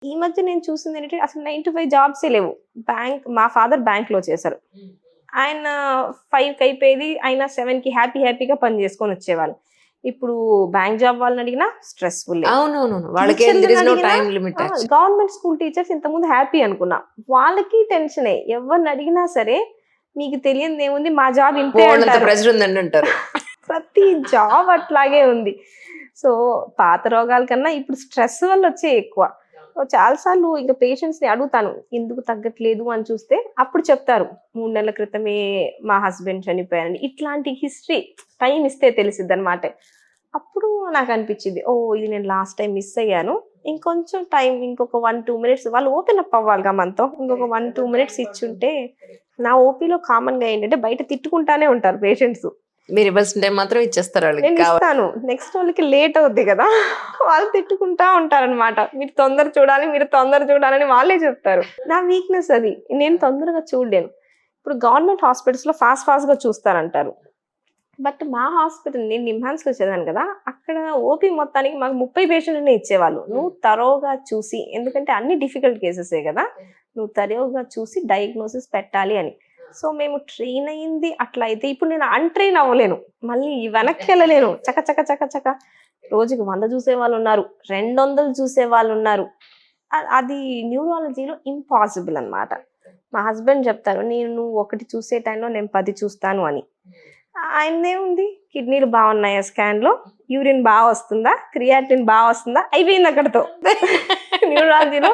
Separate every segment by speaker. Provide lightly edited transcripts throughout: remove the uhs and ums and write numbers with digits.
Speaker 1: ఈ మధ్య నేను చూసింది ఏంటంటే అసలు 9 to 5 జాబ్సే లేవు. మా ఫాదర్ బ్యాంక్‌లో చేశారు. ఆయన 5కి అయిపోయేది. ఆయన 7కి హ్యాపీగా పని చేసుకొని వచ్చేవాళ్ళు. ఇప్పుడు బ్యాంక్ జాబ్ వాళ్ళని అడిగినా స్ట్రెస్‌ఫుల్లే.
Speaker 2: అవునవును. వాళ్ళకి
Speaker 1: టీచర్‌లని
Speaker 2: దేర్ ఇస్ నో
Speaker 1: అడిగినా
Speaker 2: time limit actually.
Speaker 1: Government school teachers ఇంతకుముందు హ్యాపీ అనుకున్నా. వాళ్ళకి టెన్షనే. ఎవరిని అడిగినా సరే మీకు తెలియనిదేముంది మా జాబ్ ఇంతే
Speaker 2: బోలెడంత
Speaker 1: అంటారు.
Speaker 2: ప్రెషర్ ఉందండి అంటారు.
Speaker 1: ప్రతి జాబ్ అట్లాగే ఉంది. సో, పాత రోగాల కన్నా ఇప్పుడు స్ట్రెస్ వల్ల వచ్చేయి ఎక్కువ. సో, చాలా సార్లు ఇంక పేషెంట్స్‌ని అడుగుతాను. ఎందుకు తగ్గట్లేదు అని చూస్తే అప్పుడు చెప్తారు. 3 నెలల క్రితమే మా హస్బెండ్ చనిపోయారని. ఇట్లాంటి హిస్టరీ టైమ్ ఇస్తే తెలిసిద్దనమాట. అప్పుడు నాకనిపిచ్చింది. ఓహ్! ఇది నేను లాస్ట్ టైమ్ మిస్ అయ్యాను. ఇంకొంచెం టైం ఇంకొక 1, 2 మినిట్స్ వాళ్ళు ఓపెన్ అప్ అవ్వాలిగా మనతో. ఇంకొక 1, 2 మినిట్స్ ఇచ్చుంటే నా ఓపీలో కామన్‌గా ఏంటంటే బయట తిట్టుకుంటానే ఉంటారు పేషెంట్స్.
Speaker 2: మీరు ఇవ్వాల్సిన టైం మాత్రం ఇచ్చేస్తారు వాళ్ళకి
Speaker 1: నేను
Speaker 2: కావాలి.
Speaker 1: ఇస్తాను. నెక్స్ట్ వాళ్ళకి లేట్ అవుద్ది గదా! వాళ్ళు తిట్టుకుంటా ఉంటారనమాట. మీరు తొందర చూడాలి, మీరు తొందర చూడాలని వాళ్ళే చెప్తారు. నా వీక్‌నెస్ అది. నేను తొందరగా చూడలేను. ఇప్పుడు గవర్నమెంట్ హాస్పిటల్స్‌లో ఫాస్ట్‌గా చూస్తారంటారు. బట్ మా హాస్పిటల్ నేను నిమ్హాన్స్‌లో చదివాను కదా! అక్కడ ఓపీ మొత్తానికి మాకు 30 పేషెంట్‌లనే ఇచ్చేవాళ్ళు. నువ్వు తరోగా చూసి ఎందుకంటే అన్ని డిఫికల్ట్ కేసెసే గదా! నువ్వు తరోగా చూసి డయాగ్నోసిస్ పెట్టాలి అని. సో, మేము ట్రైన్ అయింది అట్లా అయితే ఇప్పుడు నేను అన్‌ట్రైన్ అవ్వలేను. మళ్ళీ వెనక్కెళ్ళలేను. చక రోజుకి 100 చూసేవాళ్ళున్నారు. 200 చూసేవాళ్ళున్నారు. అది న్యూరాలజీలో ఇంపాసిబుల్ అన్నమాట. మా హస్బెండ్ చెప్తారు. నువ్వు ఒకటి చూసే టైంలో నేను 10 చూస్తాను అని. ఆయనదేముంది కిడ్నీలు బాగున్నాయా స్కాన్‌లో? యూరిన్ వస్తుందా? క్రియాటిన్ వస్తుందా? అయిపోయింది అక్కడితో. న్యూరాలజీలో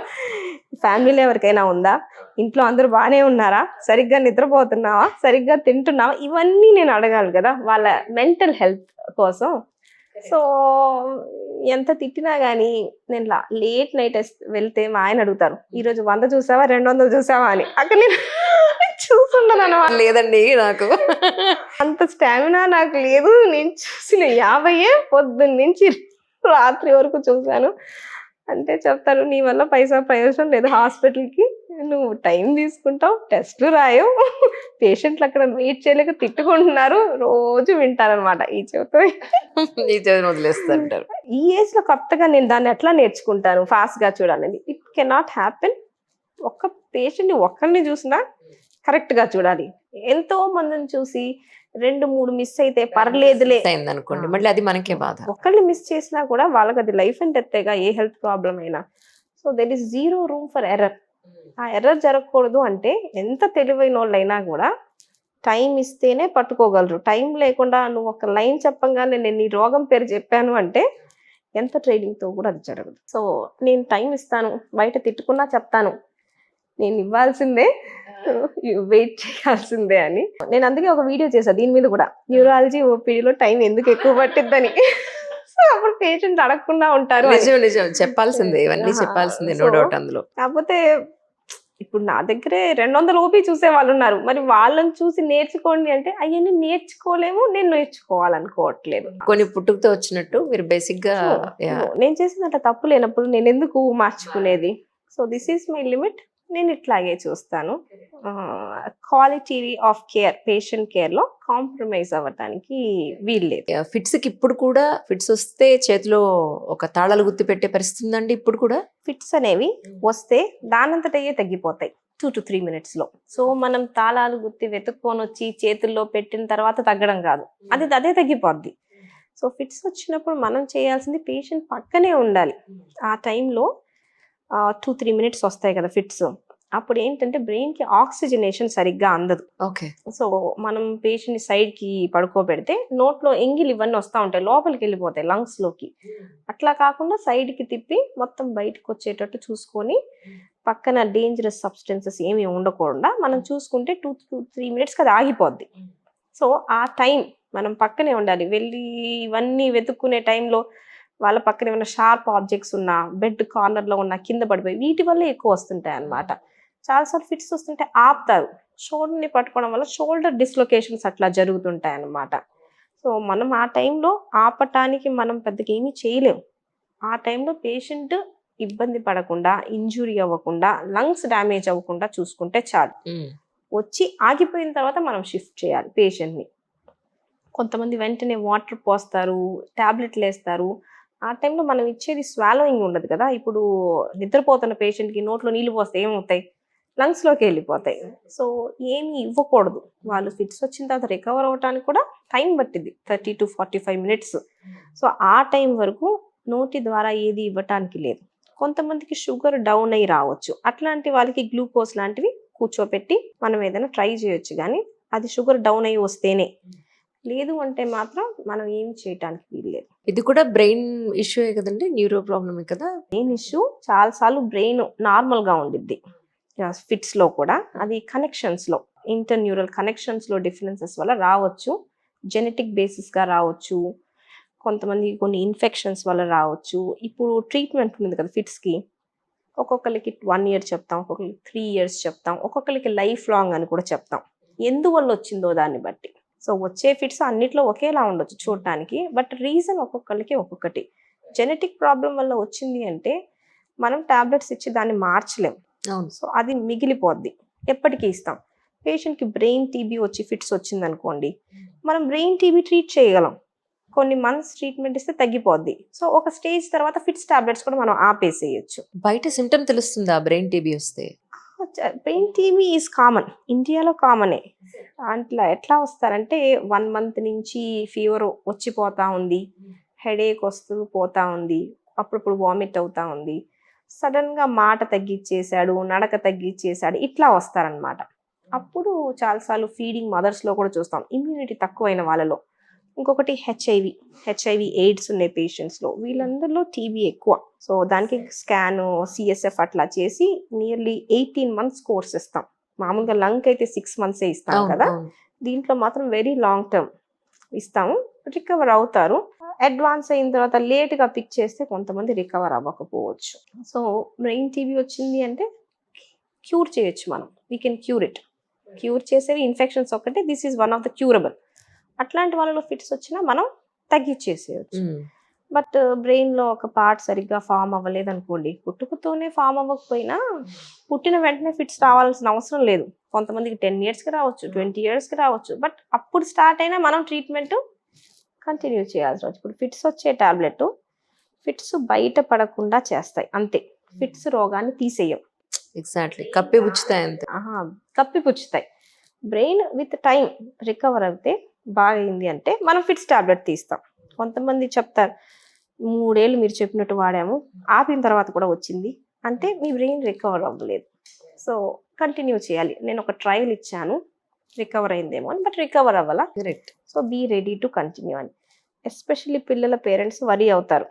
Speaker 1: ఫ్యామిలీలో ఎవరికైనా ఉందా? ఇంట్లో అందరూ బానే ఉన్నారా? సరిగ్గా నిద్రపోతున్నావా? సరిగ్గా తింటున్నావా? ఇవన్నీ నేను అడగాలి గదా! వాళ్ళ మెంటల్ హెల్త్ కోసం. సో, ఎంత తిట్టినా గానీ నేను లేట్ నైట్ వెళ్తే మా ఆయన అడుగుతారు. ఈరోజు 100 చూసావా? 200 చూసావా అని. అక్కడ నేను చూసుండననమాట.
Speaker 2: లేదండి నాకు.
Speaker 1: అంత స్టామినా నాకు లేదు. నేను చూసిన 50 పొద్దున్నుంచి రాత్రి వరకు చూసాను. అంటే చెప్తారు, "నీ వల్ల పైసా ప్రయోజనం లేదు హాస్పిటల్‌కి. నువ్వు టైం తీసుకుంటావు, టెస్ట్‌లు రాయవు. పేషెంట్‌లు అక్కడ వెయిట్ చేయలేక తిట్టుకుంటున్నారు." రోజు వింటాననమాట ఈ చెవితో.
Speaker 2: ఈ చదువుని వదిలేస్తుంటారు.
Speaker 1: ఈ ఏజ్‌లో కొత్తగా నేను దాన్ని ఎట్లా నేర్చుకుంటాను ఫాస్ట్‌గా చూడాలని. It cannot happen. ఒక్క పేషెంట్‌ని ఒక్కడిని చూసినా కరెక్ట్‌గా చూడాలి. ఎంతో మందిని చూసి 2, 3 మిస్ అయితే పర్లేదులే.
Speaker 2: అయిందనుకోండి మళ్ళీ అది మనకే బాధ.
Speaker 1: ఒక్కళ్ళని మిస్ చేసినా కూడా వాళ్ళకది లైఫ్ అండ్ డెత్తేగా ఏ హెల్త్ ప్రాబ్లమ్ అయినా. So, there is zero room for error. ఆ ఎర్రర్ జరగకూడదు అంటే ఎంత తెలివైనోళ్ళైనా గూడా టైం ఇస్తేనే పట్టుకోగలరు. టైం లేకుండా నువ్వు ఒక లైన్ చెప్పంగానే నేను నీ రోగం పేరు చెప్పాను అంటే ఎంత ట్రైనింగ్‌తో కూడా అది జరగదు. సో, నేను టైం ఇస్తాను. బయట తిట్టుకున్నా చెప్తాను. నేను ఇవ్వాల్సిందే. వెయిట్ చేయాల్సిందే అని. నేను అందుకే ఒక వీడియో చేశా దీని మీద గూడా. న్యూరాలజీ ఓపీడీలో టైం ఎందుకు ఎక్కువ పట్టిద్దని. సో, అప్పుడు పేషెంట్స్ అడగకుండా ఉంటారు అని.
Speaker 2: నిజం చెప్పాల్సిందే. ఇవన్నీ చెప్పాల్సిందే. నో
Speaker 1: సో,
Speaker 2: డౌట్ అందులో.
Speaker 1: కాకపోతే ఇప్పుడు నా దగ్గరే 200 ఓపీ చూసేవాళ్ళున్నారు. మరి వాళ్ళని చూసి నేర్చుకోండి అంటే అయన్నీ నేర్చుకోలేము. నేను నేర్చుకోవాలనుకోవట్లేదు.
Speaker 2: కొన్ని పుట్టుకతో వచ్చినట్టు మీరు బేసిక్‌గా
Speaker 1: నో. నేను చేసింది అట్లా తప్పు లేనప్పుడు నేనెందుకు మార్చుకునేది? So, this is my limit. నేను ఇట్లాగే చూస్తాను. క్వాలిటీ ఆఫ్ కేర్, పేషెంట్ కేర్‌లో కాంప్రమైజ్ అవ్వటానికి వీల్లేదు.
Speaker 2: ఫిట్స్‌కి ఇప్పుడు కూడా ఫిట్స్ వస్తే చేతిలో ఒక తాళాలు గుత్తి పెట్టే పరిస్థితి ఉందండి ఇప్పుడు కూడా?
Speaker 1: ఫిట్స్ అనేవి వస్తే దానంతటయే తగ్గిపోతాయి. 2-3 మినిట్స్‌లో. సో, మనం తాళాలు గుత్తి వెతుక్కొనొచ్చి చేతుల్లో పెట్టిన తర్వాత తగ్గడం కాదు. అదే తగ్గిపోద్ది. సో, ఫిట్స్ వచ్చినప్పుడు మనం చేయాల్సింది పేషెంట్ పక్కనే ఉండాలి. ఆ టైంలో 2-3 మినిట్స్ వస్తాయి కదా ఫిట్స్. అప్పుడేంటంటే బ్రెయిన్‌కి ఆక్సిజనేషన్ సరిగ్గా అందదు.
Speaker 2: ఓకే.
Speaker 1: సో, మనం పేషెంట్‌ని సైడ్‌కి పడుకోబెడితే నోట్లో ఎంగిలి ఇవన్నీ వస్తా ఉంటాయి. లోపలికెళ్ళిపోతాయి లంగ్స్‌లోకి. అట్లా కాకుండా సైడ్‌కి తిప్పి మొత్తం బయటకొచ్చేటట్టు చూసుకొని పక్కన డేంజరస్ సబ్స్టెన్సెస్ ఏమి ఉండకుండా మనం చూసుకుంటే 2-3 మినిట్స్‌కి అది ఆగిపోద్ది. సో, ఆ టైం మనం పక్కనే ఉండాలి. వెళ్ళి ఇవన్నీ వెతుక్కునే టైంలో వాళ్ళ పక్కన ఏమైనా షార్ప్ ఆబ్జెక్ట్స్ ఉన్నా, బెడ్ కార్నర్‌లో ఉన్నా కింద పడిపోయి వీటి వల్లే ఎక్కువ వస్తుంటాయన్నమాట. చాలా సార్లు ఫిట్స్ వస్తుంటే ఆపుతారు. షోల్డర్‌ని పట్టుకోవడం వల్ల షోల్డర్ డిస్‌లొకేషన్స్ అట్లా జరుగుతుంటాయన్నమాట. సో, మనం ఆ టైంలో ఆపటానికి మనం పెద్దగా ఏమీ చేయలేం. ఆ టైంలో పేషెంట్ ఇబ్బంది పడకుండా, ఇంజ్యూరీ అవ్వకుండా, లంగ్స్ డ్యామేజ్ అవ్వకుండా చూసుకుంటే చాలు. వచ్చి ఆగిపోయిన తర్వాత మనం షిఫ్ట్ చేయాలి పేషెంట్‌ని. కొంతమంది వెంటనే వాటర్ పోస్తారు, టాబ్లెట్‌లేస్తారు. ఆ టైంలో మనం ఇచ్చేది స్వాలోయింగ్ ఉండదు కదా. ఇప్పుడు నిద్రపోతున్న పేషెంట్కి నోట్లో నీళ్ళు పోస్తే ఏమవుతాయి, లంగ్స్లోకి వెళ్ళిపోతాయి. సో ఏమి ఇవ్వకూడదు. వాళ్ళు ఫిట్స్ వచ్చిన తర్వాత రికవర్ అవ్వడానికి కూడా టైం పట్టింది, 30 to 45 minutes. సో ఆ టైం వరకు నోటి ద్వారా ఏది ఇవ్వటానికి లేదు. కొంతమందికి షుగర్ డౌన్ అయ్యి రావచ్చు, అట్లాంటి వాళ్ళకి గ్లూకోజ్ లాంటివి కూర్చోపెట్టి మనం ఏదైనా ట్రై చేయొచ్చు. కానీ అది షుగర్ డౌన్ అయ్యి వస్తేనే, లేదు అంటే మాత్రం మనం ఏం చేయటానికి వీల్లేదు.
Speaker 2: ఇది కూడా బ్రెయిన్ ఇష్యూ కదండి, న్యూరో ప్రాబ్లమే కదా.
Speaker 1: బ్రెయిన్ ఇష్యూ చాలాసార్లు బ్రెయిన్ నార్మల్గా ఉండిద్ది ఫిట్స్లో కూడా. అది కనెక్షన్స్లో, ఇంటర్ న్యూరల్ కనెక్షన్స్లో డిఫరెన్సెస్ వల్ల రావచ్చు. జెనెటిక్ బేసిస్గా రావచ్చు, కొంతమంది కొన్ని ఇన్ఫెక్షన్స్ వల్ల రావచ్చు. ఇప్పుడు ట్రీట్మెంట్ ఉంది కదా ఫిట్స్కి, ఒక్కొక్కరికి 1 year చెప్తాం, ఒక్కొక్కరికి 3 years చెప్తాం, ఒక్కొక్కరికి లైఫ్ లాంగ్ అని కూడా చెప్తాం, ఎందువల్ల వచ్చిందో దాన్ని బట్టి. సో వచ్చే ఫిట్స్ అన్నిట్లో ఒకేలా ఉండొచ్చు చూడటానికి, బట్ రీజన్ ఒక్కొక్కరికి ఒక్కొక్కటి. జెనెటిక్ ప్రాబ్లం వల్ల వచ్చింది అంటే మనం టాబ్లెట్స్ ఇచ్చి దాన్ని మార్చలేం.
Speaker 2: అవును.
Speaker 1: సో అది మిగిలిపోద్ది, ఎప్పటికీ ఇస్తాం. పేషెంట్కి బ్రెయిన్ టీబీ వచ్చి ఫిట్స్ వచ్చింది అనుకోండి, మనం బ్రెయిన్ టీబీ ట్రీట్ చేయగలం, కొన్ని మంత్స్ ట్రీట్మెంట్ ఇస్తే తగ్గిపోద్ది. సో ఒక స్టేజ్ తర్వాత ఫిట్స్ టాబ్లెట్స్ కూడా మనం ఆపేసేయచ్చు.
Speaker 2: బయట సిమ్టమ్ తెలుస్తుందా బ్రెయిన్ టీబీ వస్తే?
Speaker 1: బ్రెయిన్ టీబీ ఈజ్ కామన్, ఇండియాలో కామనే. అట్లా ఎట్లా వస్తారంటే 1 month నుంచి ఫీవర్ వచ్చిపోతా ఉంది, హెడేక్ వస్తూ పోతా ఉంది, అప్పుడప్పుడు వామిట్ అవుతా ఉంది, సడన్గా మాట తగ్గిచ్చేసాడు, నడక తగ్గిచ్చేసాడు, ఇట్లా వస్తారనమాట. అప్పుడు చాలాసార్లు ఫీడింగ్ మదర్స్లో కూడా చూస్తాం, ఇమ్యూనిటీ తక్కువైన వాళ్ళలో. ఇంకొకటి హెచ్ఐవి ఎయిడ్స్ ఉన్న పేషెంట్స్లో, వీళ్ళందరిలో టీబీ ఎక్కువ. సో దానికి స్కాన్, సిఎస్ఎఫ్ అట్లా చేసి నియర్లీ 18 months కోర్స్ ఇస్తాం. మామూలుగా లంగ్ అయితే 6 months ఇస్తాం కదా, దీంట్లో మాత్రం వెరీ లాంగ్ టర్మ్ ఇస్తాము. రికవర్ అవుతారు. అడ్వాన్స్ అయిన తర్వాత లేట్గా పిక్ చేస్తే కొంతమంది రికవర్ అవ్వకపోవచ్చు. సో బ్రెయిన్ టీబీ వచ్చింది అంటే క్యూర్ చేయొచ్చు మనం, we can cure it. Cure చేసేవి ఇన్ఫెక్షన్స్ ఒక్కటే, this is one of the curable. అట్లాంటి వాళ్ళలో ఫిట్స్ వచ్చినా మనం తగ్గించేసేయచ్చు. బట్ బ్రెయిన్లో ఒక పార్ట్ సరిగ్గా ఫామ్ అవ్వలేదు అనుకోండి, పుట్టుకతోనే ఫామ్ అవ్వకపోయినా పుట్టిన వెంటనే ఫిట్స్ రావాల్సిన అవసరం లేదు. కొంతమందికి 10 yearsకి రావచ్చు, 20 yearsకి రావచ్చు, బట్ అప్పుడు స్టార్ట్ అయినా మనం ట్రీట్మెంట్ కంటిన్యూ చేయాల్సి వచ్చు. ఇప్పుడు ఫిట్స్ వచ్చే టాబ్లెట్ ఫిట్స్ బయట పడకుండా చేస్తాయి అంతే, ఫిట్స్ రోగాన్ని తీసేయం.
Speaker 2: ఎగ్జాక్ట్లీ, కప్పిపుచ్చుతాయి అంతే.
Speaker 1: కప్పిపుచ్చుతాయి. బ్రెయిన్ విత్ టైం రికవర్ అయితే బాగైంది అంటే మనం ఫిట్స్ టాబ్లెట్ తీస్తాం. కొంతమంది చెప్తారు 3 ఏళ్ళు మీరు చెప్పినట్టు వాడాము, ఆపిన తర్వాత కూడా వచ్చింది అంటే మీ బ్రెయిన్ రికవర్ అవ్వలేదు. సో కంటిన్యూ చేయాలి. నేను ఒక ట్రయల్ ఇచ్చాను, రికవర్ అయిందేమో అని, బట్ రికవర్ అవ్వాలా.
Speaker 2: Correct.
Speaker 1: So be ready to continue అని. ఎస్పెషల్లీ పిల్లల పేరెంట్స్ వరీ అవుతారు,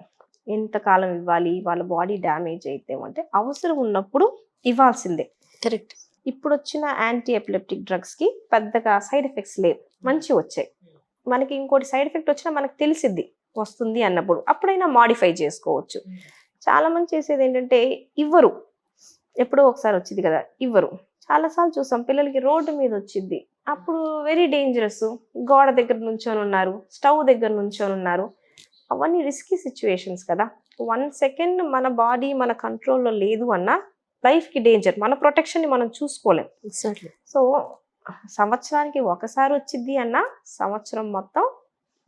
Speaker 1: ఎంతకాలం ఇవ్వాలి, వాళ్ళ బాడీ డ్యామేజ్ అయితే అంటే అవసరం ఉన్నప్పుడు ఇవ్వాల్సిందే.
Speaker 2: కరెక్ట్.
Speaker 1: ఇప్పుడు వచ్చిన యాంటీ ఎపిలెప్టిక్ డ్రగ్స్కి పెద్దగా సైడ్ ఎఫెక్ట్స్ లేవు, మంచి వచ్చాయి. మనకి ఇంకోటి సైడ్ ఎఫెక్ట్ వచ్చినా మనకు తెలిసిద్ది వస్తుంది అన్నప్పుడు, అప్పుడైనా మాడిఫై చేసుకోవచ్చు. చాలా మంది చేసేది ఏంటంటే ఇవ్వరు, ఎప్పుడో ఒకసారి వచ్చింది కదా ఇవ్వరు. చాలాసార్లు చూసాం పిల్లలకి రోడ్డు మీద వచ్చింది, అప్పుడు వెరీ డేంజరస్, గోడ దగ్గర నుంచొని ఉన్నారు, స్టవ్ దగ్గర నుంచొని ఉన్నారు, అవన్నీ రిస్కీ సిచ్యువేషన్స్ కదా. 1 second మన బాడీ మన కంట్రోల్లో లేదు అన్నా లైఫ్కి డేంజర్, మన ప్రొటెక్షన్ని మనం చూసుకోలేం.
Speaker 2: ఎగ్జాక్ట్లీ.
Speaker 1: సో సంవత్సరానికి ఒకసారి వచ్చింది అన్న సంవత్సరం మొత్తం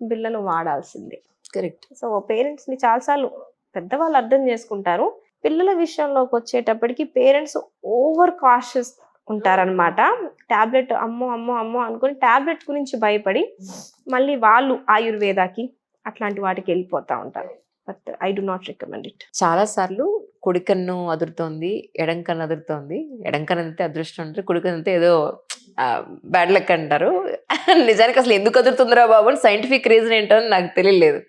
Speaker 1: బిళ్ళను వాడాల్సిందే.
Speaker 2: కరెక్ట్.
Speaker 1: సో పేరెంట్స్ని చాలాసార్లు పెద్దవాళ్ళు అర్థం చేసుకుంటారు, పిల్లల విషయంలోకి వచ్చేటప్పటికి పేరెంట్స్ ఓవర్ కాషియస్ ఉంటారనమాట. టాబ్లెట్ అమ్మో అమ్మో అమ్మో అనుకుని టాబ్లెట్ గురించి భయపడి మళ్ళీ వాళ్ళు ఆయుర్వేదాకి అట్లాంటి వాటికి వెళ్ళిపోతూ ఉంటారు. But I do not recommend it.
Speaker 2: చాలా సార్లు కుడికన్ను అదురుతోంది, ఎడంకన్ను అదురుతోంది, ఎడంకన్ను అంతే అదృష్టం అంటారు, కుడికన్ను అంతే ఏదో బ్యాడ్ లక్ అంటారు. నిజానికి అసలు ఎందుకు అదురుతుందిరా బాబు అని సైంటిఫిక్ రీజన్ ఏంటో అని నాకు తెలియలేదు.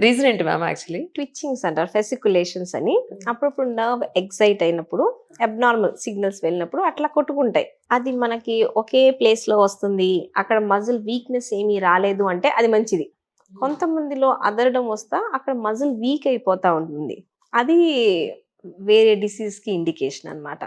Speaker 2: రీజన్ ఏంటి మ్యామ్? యాక్చువల్లీ
Speaker 1: ట్విచ్చింగ్స్ అంటారు, ఫెసికులేషన్స్ అని. అప్పుడప్పుడు నర్వ్ ఎగ్జైట్ అయినప్పుడు, అబ్నార్మల్ సిగ్నల్స్ వెళ్ళినప్పుడు అట్లా కొట్టుకుంటాయి. అది మనకి ఒకే ప్లేస్లో వస్తుంది, అక్కడ మజిల్ వీక్నెస్ ఏమీ రాలేదు అంటే అది మంచిది. కొంతమందిలో అదరడం వస్తా అక్కడ మజిల్ వీక్ అయిపోతూ ఉంటుంది, అది వేరే డిసీజ్కి ఇండికేషన్ అనమాట.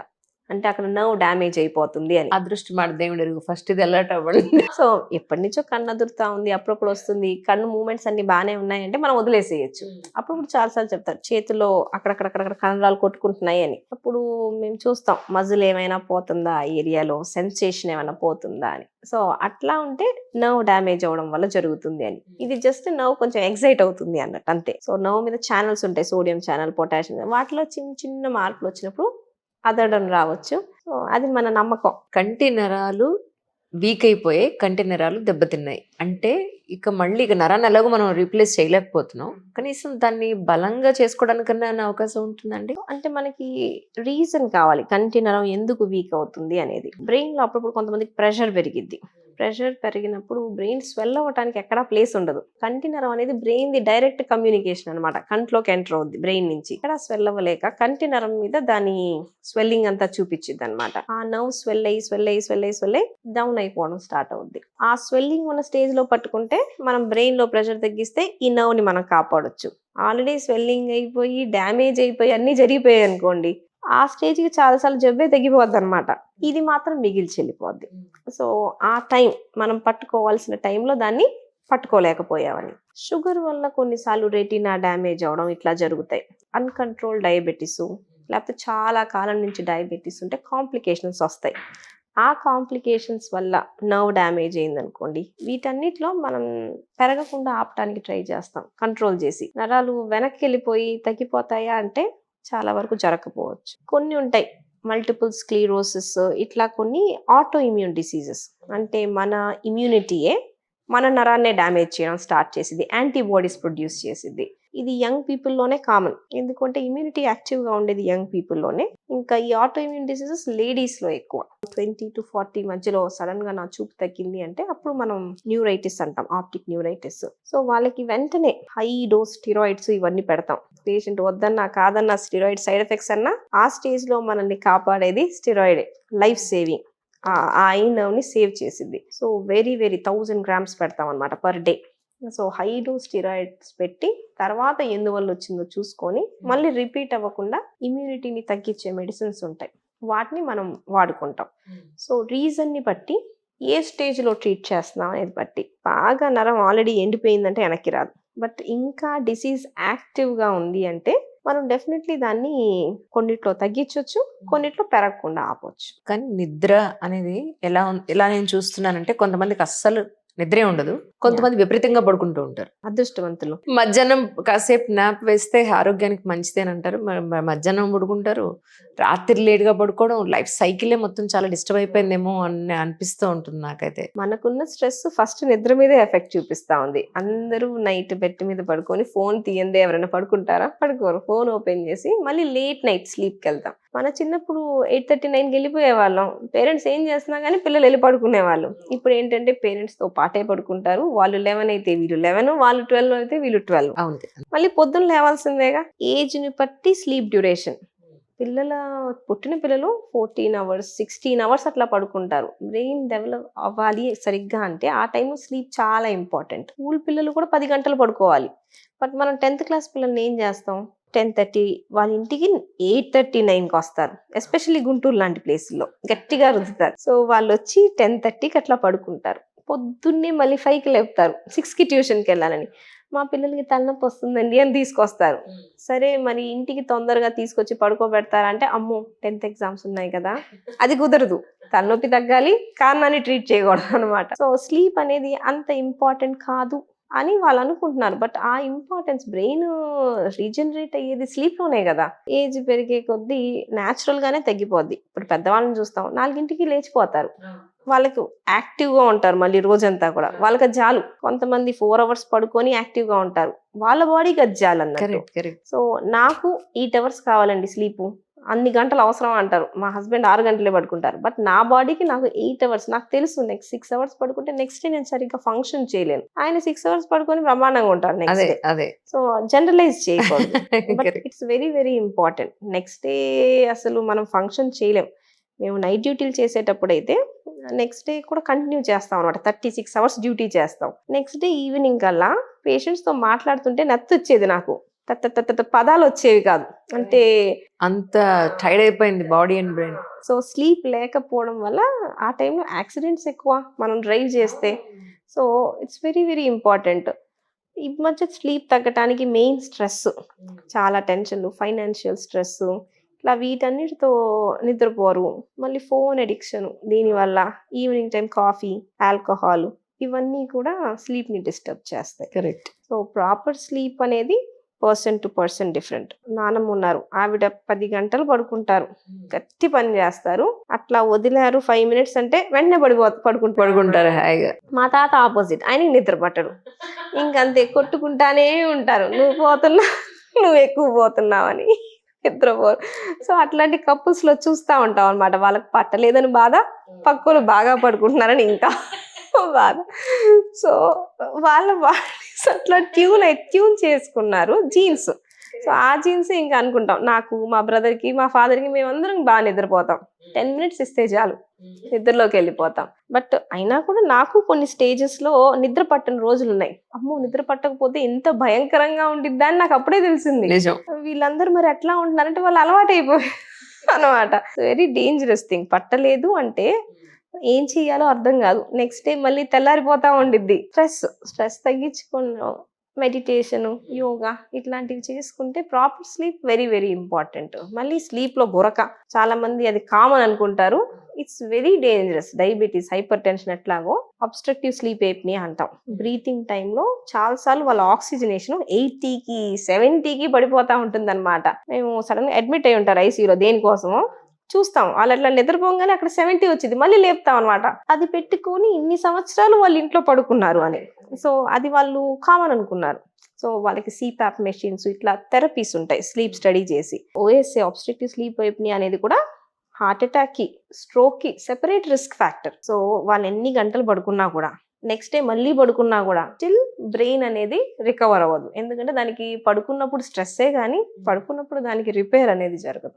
Speaker 1: అంటే అక్కడ నర్వ్ డ్యామేజ్ అయిపోతుంది అని.
Speaker 2: అదృష్టం మాట దేవుడు ఫస్ట్ ఇది అలర్ట్ అవ్వండి.
Speaker 1: సో ఎప్పటి నుంచో కన్ను అదురుతా ఉంది, అప్పుడప్పుడు వస్తుంది, కన్ను మూమెంట్స్ అన్ని బాగానే ఉన్నాయంటే మనం వదిలేసేయచ్చు. అప్పుడు చాలాసార్లు చెప్తారు చేతిలో అక్కడక్కడ కండరాలు కొట్టుకుంటున్నాయి అని. అప్పుడు మేము చూస్తాం మజిల్ ఏమైనా పోతుందా, ఏరియాలో సెన్సేషన్ ఏమైనా పోతుందా అని. సో అట్లా ఉంటే నర్వ్ డ్యామేజ్ అవ్వడం వల్ల జరుగుతుంది అని. ఇది జస్ట్ నర్వ్ కొంచెం ఎగ్జైట్ అవుతుంది అన్నట్టు అంతే. సో నర్వ్ మీద ఛానల్స్ ఉంటాయి, సోడియం ఛానల్, పొటాషియం, వాటిలో చిన్న చిన్న మార్పులు వచ్చినప్పుడు అదడం రావచ్చు. సో అది మన నమ్మకం.
Speaker 2: కంటి నరాలు వీక్ అయిపోయి కంటి నరాలు దెబ్బతిన్నాయి అంటే ఇక మళ్ళీ ఇక నరాన్ని ఎలాగో మనం రీప్లేస్ చేయలేకపోతున్నాం, కనీసం దాన్ని బలంగా చేసుకోవడానికన్నా అవకాశం ఉంటుందండి.
Speaker 1: అంటే మనకి రీజన్ కావాలి కంటి నరం ఎందుకు వీక్ అవుతుంది అనేది. బ్రెయిన్ లో అప్పుడప్పుడు కొంతమందికి ప్రెషర్ పెరిగిద్ది. ప్రెషర్ పెరిగినప్పుడు బ్రెయిన్ స్వెల్ అవ్వడానికి ఎక్కడా ప్లేస్ ఉండదు. కంటి నరం అనేది బ్రెయిన్ ది డైరెక్ట్ కమ్యూనికేషన్ అనమాట, కంట్లోకి ఎంటర్ అవుద్ది బ్రెయిన్ నుంచి. ఇక్కడ స్వెల్ అవ్వలేక కంటి నరం మీద దాని స్వెల్లింగ్ అంతా చూపించింది అనమాట. ఆ నర్వ్ స్వెల్ అయ్యి డౌన్ అయిపోవడం స్టార్ట్ అవుద్ది. ఆ స్వెల్లింగ్ ఉన్న స్టేజ్ లో పట్టుకుంటే మనం బ్రెయిన్ లో ప్రెషర్ తగ్గిస్తే ఈ నర్వ్ ని మనం కాపాడొచ్చు. ఆల్రెడీ స్వెల్లింగ్ అయిపోయి డ్యామేజ్ అయిపోయి అన్ని జరిగిపోయాయి అనుకోండి, ఆ స్టేజ్ కి చాలాసార్లు జబ్బే తగ్గిపోద్ది అనమాట. ఇది మాత్రం మిగిల్చి వెళ్ళిపోద్ది. సో ఆ టైం మనం పట్టుకోవాల్సిన టైంలో దాన్ని పట్టుకోలేకపోయామని. షుగర్ వల్ల కొన్నిసార్లు రెటీనా డ్యామేజ్ అవడం ఇట్లా జరుగుతాయి. అన్కంట్రోల్ డయాబెటీస్, లేకపోతే చాలా కాలం నుంచి డయాబెటీస్ ఉంటే కాంప్లికేషన్స్ వస్తాయి. ఆ కాంప్లికేషన్స్ వల్ల నర్వ్ డ్యామేజ్ అయిందనుకోండి, వీటన్నిటిలో మనం పెరగకుండా ఆపడానికి ట్రై చేస్తాం కంట్రోల్ చేసి. నరాలు వెనక్కి వెళ్ళిపోయి తగ్గిపోతాయా అంటే చాలా వరకు జరగకపోవచ్చు. కొన్ని ఉంటాయి మల్టిపుల్ స్క్లీరోసిస్, ఇట్లా కొన్ని ఆటో ఇమ్యూన్ డిసీజెస్. అంటే మన ఇమ్యూనిటీయే మన నరాన్నే డ్యామేజ్ చేయడం స్టార్ట్ చేసింది, యాంటీబాడీస్ ప్రొడ్యూస్ చేసింది. ఇది యంగ్ పీపుల్లోనే కామన్, ఎందుకంటే ఇమ్యూనిటీ యాక్టివ్గా ఉండేది యంగ్ పీపుల్లోనే. ఇంకా ఈ ఆటో ఇమ్యూన్ డిసీజెస్ లేడీస్లో ఎక్కువ. 20 to 40 మధ్యలో సడన్గా నా చూపు తగ్గింది అంటే అప్పుడు మనం న్యూరైటిస్ అంటాం, ఆప్టిక్ న్యూరైటిస్. సో వాళ్ళకి వెంటనే హై డోస్ స్టిరాయిడ్స్ ఇవన్నీ పెడతాం. పేషెంట్ వద్దన్నా కాదన్నా స్టిరాయిడ్ సైడ్ ఎఫెక్ట్స్ అన్నా ఆ స్టేజ్లో మనల్ని కాపాడేది స్టిరాయిడే, లైఫ్ సేవింగ్. ఆ ఐ నర్వ్ ని సేవ్ చేసింది. సో వెరీ 1000 grams పెడతాం అనమాట per day. So high dose steroids పెట్టి తర్వాత ఎందువల్ల వచ్చిందో చూసుకొని మళ్ళీ రిపీట్ అవ్వకుండా ఇమ్యూనిటీని తగ్గించే మెడిసిన్స్ ఉంటాయి, వాటిని మనం వాడుకుంటాం. సో రీజన్ని బట్టి ఏ స్టేజ్లో ట్రీట్ చేస్తున్నాం అనేది బట్టి. బాగా నరం ఆల్రెడీ ఎండిపోయిందంటే వెనక్కి రాదు, బట్ ఇంకా డిసీజ్ యాక్టివ్గా ఉంది అంటే మనం డెఫినెట్లీ దాన్ని కొన్నిట్లో తగ్గించవచ్చు, కొన్నిట్లో పెరగకుండా ఆపొచ్చు.
Speaker 2: కానీ నిద్ర అనేది ఎలా నేను చూస్తున్నానంటే కొంతమందికి అస్సలు నిద్రే ఉండదు, కొంతమంది విపరీతంగా పడుకుంటూ ఉంటారు.
Speaker 1: అదృష్టవంతులు.
Speaker 2: మధ్యాహ్నం కాసేపు నాప్ వేస్తే ఆరోగ్యానికి మంచిదేని అంటారు, మధ్యాహ్నం పడుకుంటారు, రాత్రి లేట్గా పడుకోవడం, లైఫ్ సైకిలే మొత్తం చాలా డిస్టర్బ్ అయిపోయిందేమో అని అనిపిస్తూ ఉంటుంది నాకైతే.
Speaker 1: మనకున్న స్ట్రెస్ ఫస్ట్ నిద్ర మీదే ఎఫెక్ట్ చూపిస్తా ఉంది. అందరూ నైట్ బెడ్ మీద పడుకొని ఫోన్ తీయందే ఎవరైనా పడుకుంటారా? పడుకోరు. ఫోన్ ఓపెన్ చేసి మళ్ళీ లేట్ నైట్ స్లీప్కి వెళ్తాం. మన చిన్నప్పుడు 8:30-9కి వెళ్ళిపోయే వాళ్ళం. పేరెంట్స్ ఏం చేస్తున్నా కానీ పిల్లలు వెళ్ళి పడుకునే వాళ్ళు. ఇప్పుడు ఏంటంటే పేరెంట్స్తో పాటే పడుకుంటారు. వాళ్ళు 11 అయితే వీళ్ళు 11, వాళ్ళు 12 అయితే వీళ్ళు 12.
Speaker 2: అవును.
Speaker 1: మళ్ళీ పొద్దున్న లేవాల్సిందేగా. ఏజ్ని బట్టి స్లీప్ డ్యూరేషన్. పుట్టిన పిల్లలు 14 hours 16 hours అట్లా పడుకుంటారు. బ్రెయిన్ డెవలప్ అవ్వాలి సరిగ్గా అంటే ఆ టైంలో స్లీప్ చాలా ఇంపార్టెంట్. స్కూల్ పిల్లలు కూడా 10 గంటలు పడుకోవాలి. బట్ మనం 10th క్లాస్ పిల్లల్ని ఏం చేస్తాం, 10:30 వాళ్ళ ఇంటికి 8:39కి వస్తారు. ఎస్పెషల్లీ గుంటూరు లాంటి ప్లేసుల్లో గట్టిగా రుద్దుతారు. సో వాళ్ళు వచ్చి 10:30కి అట్లా పడుకుంటారు. పొద్దున్నే మళ్ళీ 5కి లేపుతారు 6కి ట్యూషన్కి వెళ్ళాలని. మా పిల్లలకి తలనొప్పి వస్తుందండి అని తీసుకొస్తారు. సరే మరి ఇంటికి తొందరగా తీసుకొచ్చి పడుకోబెడతారంటే అమ్మో 10th ఎగ్జామ్స్ ఉన్నాయి కదా, అది కుదరదు. తలనొప్పి తగ్గాలి, కారణాన్ని ట్రీట్ చేయకూడదు అనమాట. సో స్లీప్ అనేది అంత ఇంపార్టెంట్ కాదు అని వాళ్ళు అనుకుంటున్నారు. బట్ ఆ ఇంపార్టెన్స్, బ్రెయిన్ రీజనరేట్ అయ్యేది స్లీప్లోనే కదా. ఏజ్ పెరిగే కొద్దీ న్యాచురల్గానే తగ్గిపోద్ది. ఇప్పుడు పెద్దవాళ్ళని చూస్తాం 4కి లేచిపోతారు, వాళ్ళకు యాక్టివ్గా ఉంటారు మళ్ళీ రోజంతా కూడా. వాళ్ళకి అది చాలు. కొంతమంది 4 hours పడుకొని యాక్టివ్గా ఉంటారు, వాళ్ళ బాడీకి అది చాలు అన్నట్టు. సో నాకు 8 hours కావాలండి స్లీపు, అన్ని గంటలు అవసరం అంటారు. మా హస్బెండ్ 6 గంటలే పడుకుంటారు. బట్ నా బాడీకి నాకు 8 hours. నాకు తెలుసు నెక్స్ట్ 6 hours పడుకుంటే నెక్స్ట్ డే నేను సరిగ్గా ఫంక్షన్ చేయలేను. ఆయన 6 hours పడుకొని బ్రహ్మాండంగా ఉంటారు నెక్స్ట్ డే. సో జనరలైజ్ చేయకూడదు. But it's very important. Next day అసలు మనం ఫంక్షన్ చేయలేం. మేము నైట్ డ్యూటీలు చేసేటప్పుడు అయితే నెక్స్ట్ డే కూడా కంటిన్యూ చేస్తాం అనమాట. 36 hours డ్యూటీ చేస్తాం. నెక్స్ట్ డే ఈవినింగ్ కల్లా పేషెంట్స్తో మాట్లాడుతుంటే నత్తి వచ్చేది నాకు. పదాలు వచ్చేవి కాదు. అంటే
Speaker 2: అంత టైర్డ్ అయిపోయింది body and brain.
Speaker 1: So sleep లేకపోవడం వల్ల ఆ టైంలో యాక్సిడెంట్స్ ఎక్కువ మనం డ్రైవ్ చేస్తే. So it's very very important. ఈ మధ్య స్లీప్ తగ్గటానికి మెయిన్ స్ట్రెస్, చాలా టెన్షన్లు, ఫైనాన్షియల్ స్ట్రెస్, ఇట్లా వీటన్నిటితో నిద్రపోరు. మళ్ళీ ఫోన్ అడిక్షన్, దీనివల్ల ఈవినింగ్ టైం కాఫీ, ఆల్కహాల్, ఇవన్నీ కూడా స్లీప్ని డిస్టర్బ్ చేస్తాయి.
Speaker 2: కరెక్ట్.
Speaker 1: సో ప్రాపర్ స్లీప్ అనేది పర్సన్ టు పర్సన్ డిఫరెంట్. నానమ్మ ఉన్నారు, ఆవిడ 10 గంటలు పడుకుంటారు, గట్టి పని చేస్తారు. అట్లా వదిలారు 5 మినిట్స్ అంటే వెంటనే
Speaker 2: పడుకుంటారు హాయిగా.
Speaker 1: మా తాత ఆపోజిట్, ఆయనకి నిద్ర పట్టడు. ఇంకంతే కొట్టుకుంటానే ఉంటారు, నువ్వు పోతున్నా నువ్వు ఎక్కువ పోతున్నావని, నిద్రపోరు. సో అట్లాంటి కపుల్స్ లో చూస్తా ఉంటాం అనమాట. వాళ్ళకి పట్టలేదని బాధ, పక్కలు బాగా పడుకుంటున్నారని ఇంకా బాధ. సో వాళ్ళ బాడీస్ అట్లా ట్యూన్ చేసుకున్నారు జీన్స్. సో ఆ జీన్స్ ఇంకా అనుకుంటాం, నాకు, మా బ్రదర్కి, మా ఫాదర్కి, మేమందరం బాగా నిద్రపోతాం. 10 మినిట్స్ ఇస్తే చాలు నిద్రలోకి వెళ్ళిపోతాం. బట్ అయినా కూడా నాకు కొన్ని స్టేజెస్ లో నిద్ర పట్టని రోజులు ఉన్నాయి. అమ్మో, నిద్ర పట్టకపోతే ఎంత భయంకరంగా ఉండిద్దా అని నాకు అప్పుడే తెలిసింది.
Speaker 2: నిజం.
Speaker 1: వీళ్ళందరూ మరి ఎట్లా ఉంటున్నారంటే వాళ్ళు అలవాటు అయిపోయి అనమాట. Very dangerous thing. పట్టలేదు అంటే ఏం చెయ్యాలో అర్థం కాదు. నెక్స్ట్ డే మళ్ళీ తెల్లారిపోతా ఉండిద్ది. స్ట్రెస్ తగ్గించుకున్నాం, మెడిటేషన్, యోగా ఇట్లాంటివి చేసుకుంటే proper sleep very very important. మళ్ళీ స్లీప్ లో గురక, చాలా మంది అది కామన్ అనుకుంటారు. It's very dangerous. Diabetes, hyper tension ఎట్లాగో అబ్స్ట్రక్టివ్ స్లీప్ ఏప్నియా అంటాం. బ్రీతింగ్ టైంలో చాలాసార్లు వాళ్ళ ఆక్సిజనేషన్ 80కి 70కి పడిపోతా ఉంటుంది అనమాట. మేము సడన్ గా అడ్మిట్ అయి ఉంటారు ఐసీయూలో, దేనికోసమో చూస్తాం. వాళ్ళు అట్లా నిద్రపోగానే అక్కడ 70 వచ్చింది, మళ్ళీ లేపుతాం అనమాట. అది పెట్టుకొని ఇన్ని సంవత్సరాలు వాళ్ళ ఇంట్లో పడుకున్నారు అని. సో అది వాళ్ళు కామన్ అనుకున్నారు. సో వాళ్ళకి సిపాప్ మెషిన్స్, ఇట్లా థెరపీస్ ఉంటాయి స్లీప్ స్టడీ చేసి. ఓఎస్ఏ, ఆబ్స్ట్రక్టివ్ స్లీప్ ఎప్నియా అనేది కూడా హార్ట్ అటాక్ కి, స్ట్రోక్ కి సెపరేట్ రిస్క్ ఫ్యాక్టర్. సో వాళ్ళు ఎన్ని గంటలు పడుకున్నా కూడా, నెక్స్ట్ డే మళ్ళీ పడుకున్నా కూడా స్టిల్ బ్రెయిన్ అనేది రికవర్ అవ్వదు. ఎందుకంటే దానికి పడుకున్నప్పుడు స్ట్రెస్సే కానీ పడుకున్నప్పుడు దానికి రిపేర్ అనేది జరగదు.